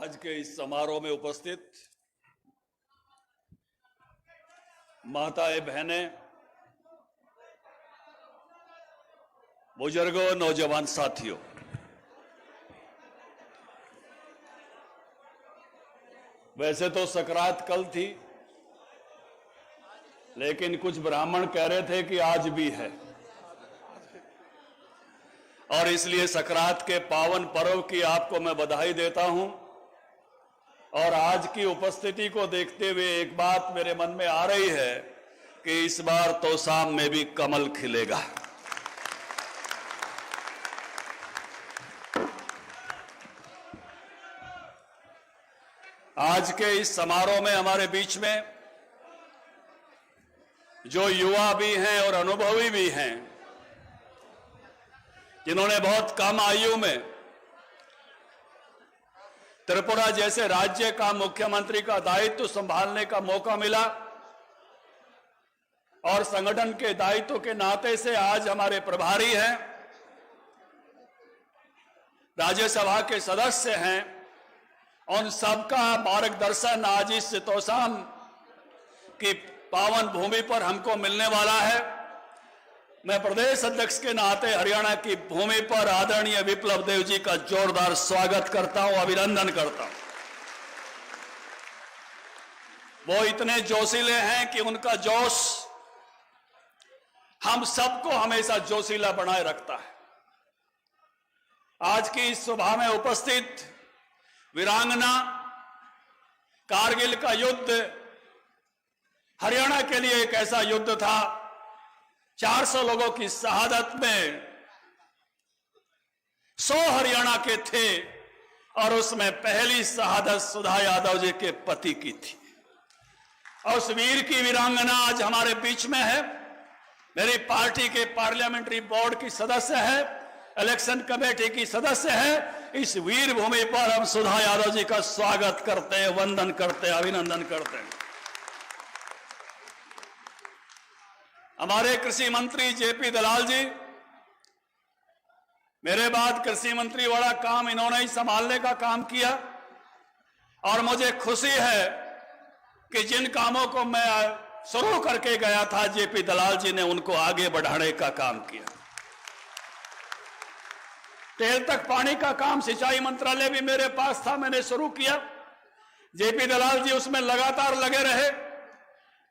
आज के इस समारोह में उपस्थित माताएं, बहनें, बुजुर्गों, नौजवान साथियों, वैसे तो सकरात कल थी, लेकिन कुछ ब्राह्मण कह रहे थे कि आज भी है, और इसलिए सकरात के पावन पर्व की आपको मैं बधाई देता हूं। और आज की उपस्थिति को देखते हुए एक बात मेरे मन में आ रही है कि इस बार तोशाम में भी कमल खिलेगा। आज के इस समारोह में हमारे बीच में जो युवा भी हैं और अनुभवी भी हैं, जिन्होंने बहुत कम आयु में त्रिपुरा जैसे राज्य का मुख्यमंत्री का दायित्व संभालने का मौका मिला और संगठन के दायित्व के नाते से आज हमारे प्रभारी हैं, राज्यसभा के सदस्य हैं, उन सबका मार्गदर्शन आज इस तोशाम की पावन भूमि पर हमको मिलने वाला है। मैं प्रदेश अध्यक्ष के नाते हरियाणा की भूमि पर आदरणीय विप्लव देव जी का जोरदार स्वागत करता हूं, अभिनंदन करता हूं। वो इतने जोशीले हैं कि उनका जोश हम सबको हमेशा जोशीला बनाए रखता है। आज की इस सभा में उपस्थित वीरांगना, कारगिल का युद्ध हरियाणा के लिए एक ऐसा युद्ध था, 400 लोगों की शहादत में 100 हरियाणा के थे और उसमें पहली शहादत सुधा यादव जी के पति की थी। और उस वीर की वीरांगना आज हमारे बीच में है। मेरी पार्टी के पार्लियामेंट्री बोर्ड की सदस्य है, इलेक्शन कमेटी की सदस्य है। इस वीर भूमि पर हम सुधा यादव जी का स्वागत करते हैं, वंदन करते हैं, अभिनंदन करते हैं। हमारे कृषि मंत्री जेपी दलाल जी, मेरे बाद कृषि मंत्री बड़ा काम इन्होंने ही संभालने का काम किया और मुझे खुशी है कि जिन कामों को मैं शुरू करके गया था, जेपी दलाल जी ने उनको आगे बढ़ाने का काम किया। टेल तक पानी का काम सिंचाई मंत्रालय भी मेरे पास था, मैंने शुरू किया। जेपी दलाल जी उसमें लगातार लगे रहे।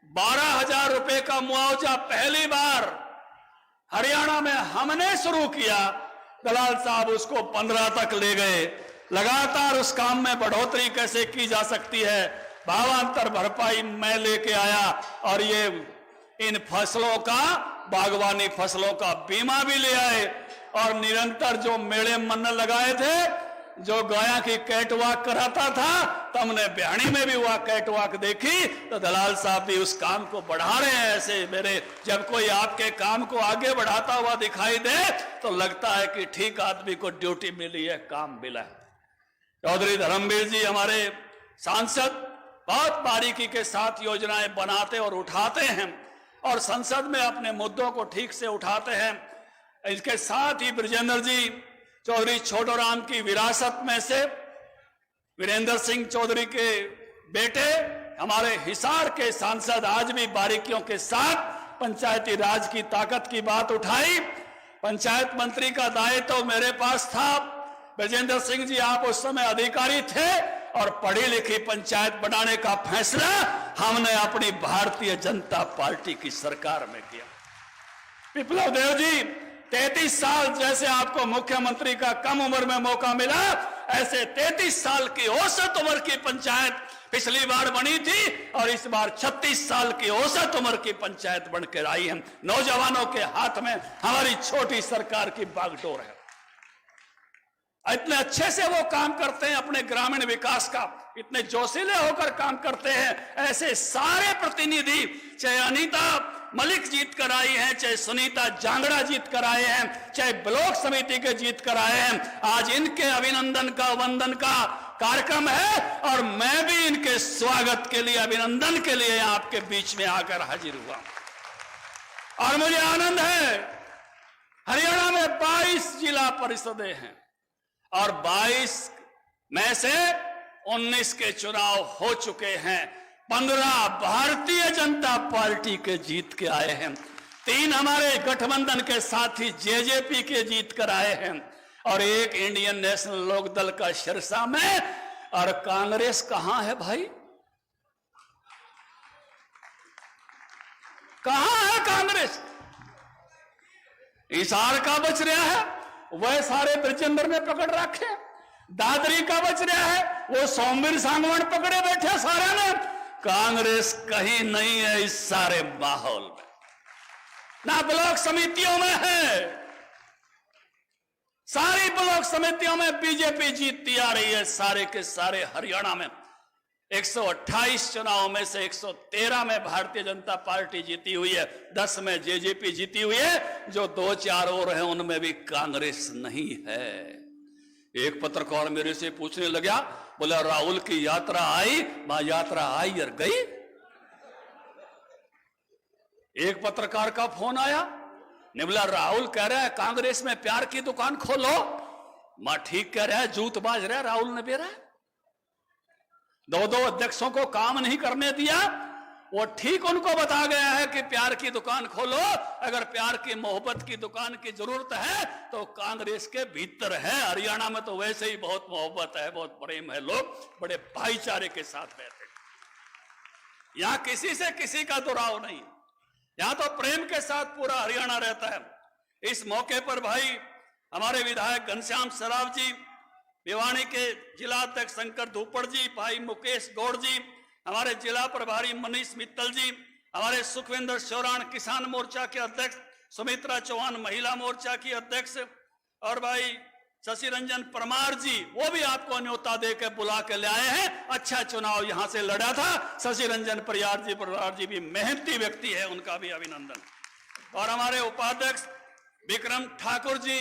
12,000 रुपए का मुआवजा पहली बार हरियाणा में हमने शुरू किया, दलाल साहब उसको 15 तक ले गए। लगातार उस काम में बढ़ोतरी कैसे की जा सकती है, भावांतर भरपाई मैं लेके आया और ये इन फसलों का, बागवानी फसलों का बीमा भी ले आए। और निरंतर जो मेले मन लगाए थे, जो गया की कैटवॉक कराता था, तो हमने बिहानी में भी वह कैटवॉक देखी, तो दलाल साहब भी उस काम को बढ़ा रहे हैं। ऐसे मेरे जब कोई आपके काम को आगे बढ़ाता हुआ दिखाई दे तो लगता है कि ठीक आदमी को ड्यूटी मिली है, काम मिला है। चौधरी धर्मवीर जी हमारे सांसद बहुत बारीकी के साथ योजनाएं बनाते और उठाते हैं और संसद में अपने मुद्दों को ठीक से उठाते हैं। इसके साथ ही ब्रजेंद्र जी चौधरी छोटूराम की विरासत में से वीरेंद्र सिंह चौधरी के बेटे, हमारे हिसार के सांसद, आज भी बारीकियों के साथ पंचायती राज की ताकत की बात उठाई। पंचायत मंत्री का दायित्व तो मेरे पास था। ब्रजेंद्र सिंह जी आप उस समय अधिकारी थे और पढ़ी लिखी पंचायत बनाने का फैसला हमने अपनी भारतीय जनता पार्टी की सरकार में किया। विप्लव देव जी 33 साल जैसे आपको मुख्यमंत्री का कम उम्र में मौका मिला, ऐसे 33 साल की औसत उम्र की पंचायत पिछली बार बनी थी और इस बार 36 साल की औसत उम्र की पंचायत बनकर आई है। नौजवानों के हाथ में हमारी छोटी सरकार की बागडोर है। इतने अच्छे से वो काम करते हैं, अपने ग्रामीण विकास का इतने जोशीले होकर काम करते हैं। ऐसे सारे प्रतिनिधि, चाहे अनीता मलिक जीत कर आई हैं, चाहे सुनीता जांगड़ा जीत कर आए हैं, चाहे ब्लॉक समिति के जीत कर आए हैं, आज इनके अभिनंदन का, वंदन का कार्यक्रम है और मैं भी इनके स्वागत के लिए, अभिनंदन के लिए आपके बीच में आकर हाजिर हुआ। और मुझे आनंद है, हरियाणा में 22 जिला परिषदें हैं और 22 में से 19 के चुनाव हो चुके हैं, 15 भारतीय जनता पार्टी के जीत के आए हैं, 3 हमारे गठबंधन के साथी जेजेपी के जीत कर आए हैं, और 1 इंडियन नेशनल लोकदल का सिरसा में। और कांग्रेस कहां है भाई? कहां है कांग्रेस? हिसार का बच रहा है, वह सारे ब्रजेंद्र ने पकड़ रखे। दादरी का बच रहा है, वो सोमवीर सांगवान पकड़े बैठे सारे ने। कांग्रेस कहीं नहीं है इस सारे माहौल में, ना ब्लॉक समितियों में है। सारी ब्लॉक समितियों में बीजेपी जीतती आ रही है। सारे के सारे हरियाणा में 128 चुनाव में से 113 में भारतीय जनता पार्टी जीती हुई है, 10 में जेजेपी जीती हुई है। जो 2-4 और हैं उनमें भी कांग्रेस नहीं है। एक पत्रकार मेरे से पूछने लगा, बोला राहुल की यात्रा आई, वहां यात्रा आई और गई। एक पत्रकार का फोन आया, ने बोला राहुल कह रहा है कांग्रेस में प्यार की दुकान खोलो। मां ठीक कह रहा है, जूतबाज रहा राहुल ने बेरा। 2 अध्यक्षों को काम नहीं करने दिया, वो ठीक उनको बता गया है कि प्यार की दुकान खोलो। अगर प्यार की मोहब्बत की दुकान की जरूरत है तो कांग्रेस के भीतर है। हरियाणा में तो वैसे ही बहुत मोहब्बत है, बहुत प्रेम है, लोग बड़े भाईचारे के साथ रहते हैं। यहां किसी से किसी का दुराव नहीं, यहां तो प्रेम के साथ पूरा हरियाणा रहता है। इस मौके पर भाई हमारे विधायक घनश्याम सराफ जी, भिवानी के जिला अध्यक्ष शंकर धूपड़ जी, भाई मुकेश गौड़ जी, हमारे जिला प्रभारी मनीष मित्तल जी, हमारे सुखविंदर शौरान किसान मोर्चा के अध्यक्ष, सुमित्रा चौहान महिला मोर्चा की अध्यक्ष, और भाई शशि रंजन परमार जी, वो भी आपको न्योता देकर बुला के ले आए हैं। अच्छा चुनाव यहां से लड़ा था। शशि रंजन परमार जी भी मेहनती व्यक्ति है, उनका भी अभिनंदन। और हमारे उपाध्यक्ष विक्रम ठाकुर जी,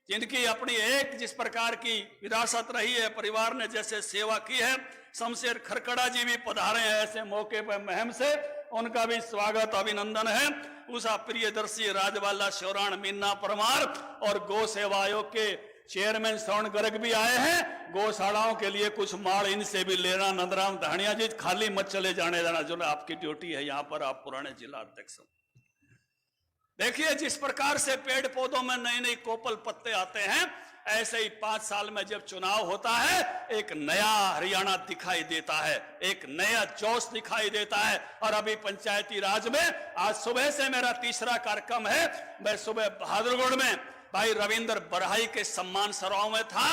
जिनकी अपनी एक जिस प्रकार की विरासत रही है, परिवार ने जैसे सेवा की है। शमशेर खरकड़ा जी भी पधारे हैं ऐसे मौके पर महम से, उनका भी स्वागत अभिनंदन है। उषा प्रियदर्शी, राजवाला शौरान, मीना परमार और गौ सेवा आयोग के चेयरमैन श्रवण गर्ग भी आए हैं। गौशालाओं के लिए कुछ माल इनसे भी लेना। नंदराम धानिया जी, खाली मत चले जाने देना, जो आपकी ड्यूटी है यहाँ पर, आप पुराने जिला अध्यक्ष। देखिए जिस प्रकार से पेड़ पौधों में नई नई कोपल पत्ते आते हैं, ऐसे ही 5 साल में जब चुनाव होता है एक नया हरियाणा दिखाई देता है, एक नया जोश दिखाई देता है। और अभी पंचायती राज में आज सुबह से मेरा तीसरा कार्यक्रम है। मैं सुबह बहादुरगढ़ में भाई रविंद्र बरहाई के सम्मान समारोह में था,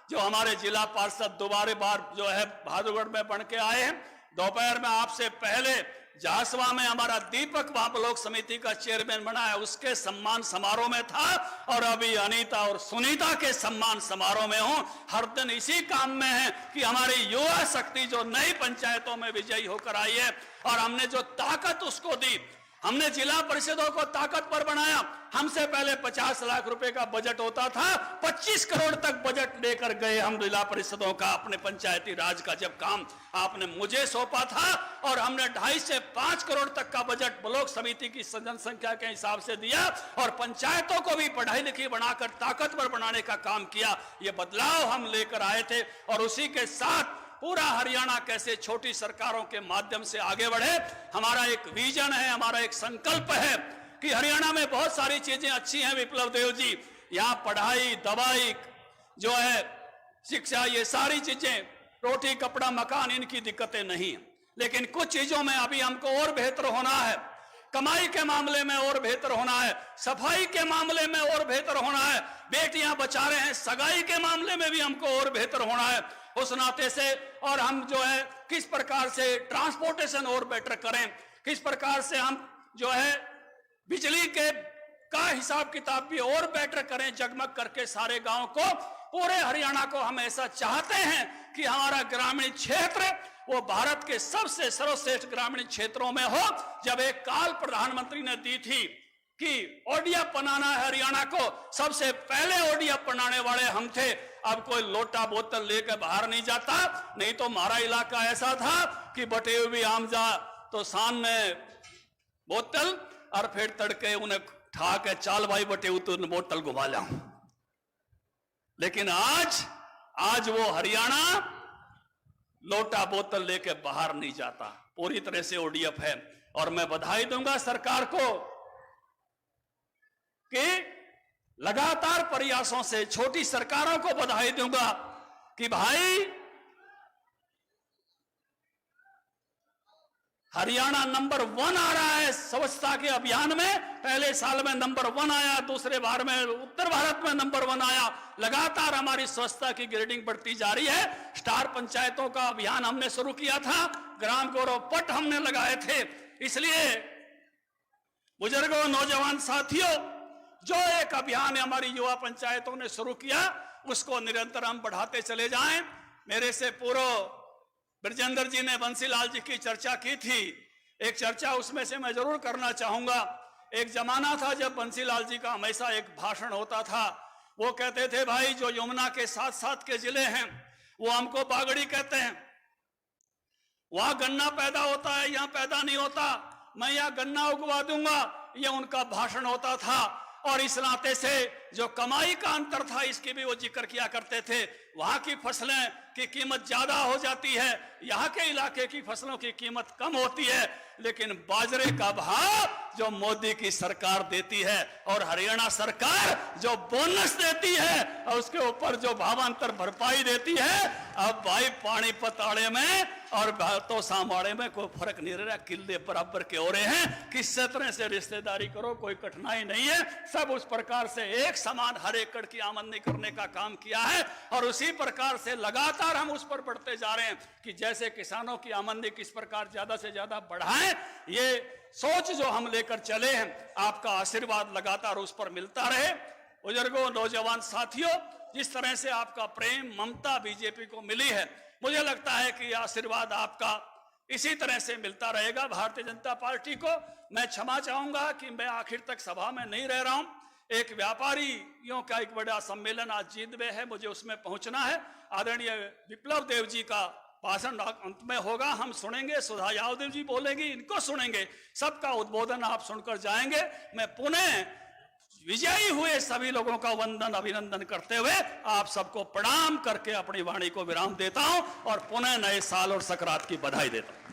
जो हमारे जिला पार्षद दोबारा बार जो है बहादुरगढ़ में बन के आए हैं। दोपहर में आपसे पहले जासवा में हमारा दीपक वहां ब्लॉक समिति का चेयरमैन बना है, उसके सम्मान समारोह में था। और अभी अनीता और सुनीता के सम्मान समारोह में हूं। हर दिन इसी काम में है कि हमारी युवा शक्ति जो नई पंचायतों में विजयी होकर आई है, और हमने जो ताकत उसको दी, हमने जिला परिषदों को ताकतवर बनाया। हमसे पहले 50 लाख रुपए का बजट होता था, 25 करोड़ तक बजट लेकर गए हम जिला परिषदों का, अपने पंचायती राज का जब काम आपने मुझे सौंपा था। और हमने 2.5 से 5 करोड़ तक का बजट ब्लॉक समिति की जनसंख्या के हिसाब से दिया, और पंचायतों को भी पढ़ाई लिखी बनाकर ताकतवर बनाने का काम किया। ये बदलाव हम लेकर आए थे, और उसी के साथ पूरा हरियाणा कैसे छोटी सरकारों के माध्यम से आगे बढ़े। हमारा एक विजन है, हमारा एक संकल्प है कि हरियाणा में बहुत सारी चीजें अच्छी हैं। विप्लव देव जी, यहाँ पढ़ाई, दवाई जो है, शिक्षा, ये सारी चीजें, रोटी कपड़ा मकान, इनकी दिक्कतें नहीं, लेकिन कुछ चीजों में अभी हमको और बेहतर होना है। कमाई के मामले में और बेहतर होना है, सफाई के मामले में और बेहतर होना है, बेटियां बचा रहे हैं, सगाई के मामले में भी हमको और बेहतर होना है उस नाते से। और हम जो है किस प्रकार से ट्रांसपोर्टेशन और बेटर करें, किस प्रकार से हम जो है बिजली के का हिसाब किताब भी और बेटर करें, जगमग करके सारे गांव को, पूरे हरियाणा को हम ऐसा चाहते हैं कि हमारा ग्रामीण क्षेत्र वो भारत के सबसे सर्वश्रेष्ठ ग्रामीण क्षेत्रों में हो। जब एक काल प्रधानमंत्री ने दी थी कि ओडीएफ बनाना है हरियाणा को, सबसे पहले ओडीएफ बनाने वाले हम थे। अब कोई लोटा बोतल लेकर बाहर नहीं जाता, नहीं तो हमारा इलाका ऐसा था कि बटे हुए आम जा तो सामने बोतल, और फिर तड़के उन्हें ठा के चाल भाई बटे तो बोतल घुमा लाऊं। लेकिन आज वो हरियाणा लोटा बोतल लेके बाहर नहीं जाता, पूरी तरह से ओडीएफ है। और मैं बधाई दूंगा सरकार को कि लगातार प्रयासों से, छोटी सरकारों को बधाई दूंगा कि भाई हरियाणा नंबर 1 आ रहा है स्वच्छता के अभियान में। पहले साल में नंबर 1 आया, दूसरे बार में उत्तर भारत में नंबर 1 आया। लगातार हमारी स्वच्छता की ग्रेडिंग बढ़ती जा रही है। स्टार पंचायतों का अभियान हमने शुरू किया था, ग्राम गौरव पट हमने लगाए थे। इसलिए बुजुर्गों, नौजवान साथियों, जो एक अभियान हमारी युवा पंचायतों ने शुरू किया उसको निरंतर हम बढ़ाते चले जाएं। मेरे से पूर्व ब्रजेंद्र जी ने बंसीलाल जी की चर्चा की थी। एक चर्चा उसमें से मैं जरूर करना चाहूंगा। एक जमाना था जब बंसीलाल जी का हमेशा एक भाषण होता था। वो कहते थे, भाई जो यमुना के साथ साथ के जिले हैं वो हमको बागड़ी कहते हैं, वहां गन्ना पैदा होता है, यहां पैदा नहीं होता, मैं यहां गन्ना उगवा दूंगा, ये उनका भाषण होता था। और इस नाते से जो कमाई का अंतर था इसकी भी वो जिक्र किया करते थे। वहां की फसलें की कीमत ज्यादा हो जाती है, यहाँ के इलाके की फसलों की कीमत कम होती है। लेकिन बाजरे का भाव जो मोदी की सरकार देती है और हरियाणा सरकार जो बोनस देती है और उसके ऊपर जो भावांतर भरपाई देती है, अब भाई पानीपत आड़े में और तोसामाड़े में कोई फर्क नहीं रह रहा, किले बराबर के हो रहे हैं। किस तरह से रिश्तेदारी करो, कोई कठिनाई नहीं है। सब उस प्रकार से एक समान हर एकड़ की आमदनी करने का काम किया है और उसी प्रकार से लगातार हम उस पर बढ़ते जा रहे हैं कि जैसे किसानों की आमदनी किस प्रकार ज्यादा से ज्यादा बढ़ाएं। ये सोच जो हम लेकर चले हैं, आपका आशीर्वाद लगातार उस पर मिलता रहे। बुजुर्गों, नौजवान साथियों, जिस तरह से आपका प्रेम, ममता बीजेपी को मिली है, मुझे लगता है कि आशीर्वाद आपका इसी तरह से मिलता रहेगा भारतीय जनता पार्टी को। मैं क्षमा चाहूंगा कि मैं आखिर तक सभा में नहीं रह रहा हूं। एक व्यापारियों का एक बड़ा सम्मेलन आज जींदवे है, मुझे उसमें पहुंचना है। आदरणीय विप्लव देव जी का भाषण अंत में होगा, हम सुनेंगे। सुधा यादव जी बोलेंगे, इनको सुनेंगे। सबका उद्बोधन आप सुनकर जाएंगे। मैं पुनः विजयी हुए सभी लोगों का वंदन अभिनंदन करते हुए आप सबको प्रणाम करके अपनी वाणी को विराम देता हूं और पुनः नए साल और सकरात की बधाई देता हूं।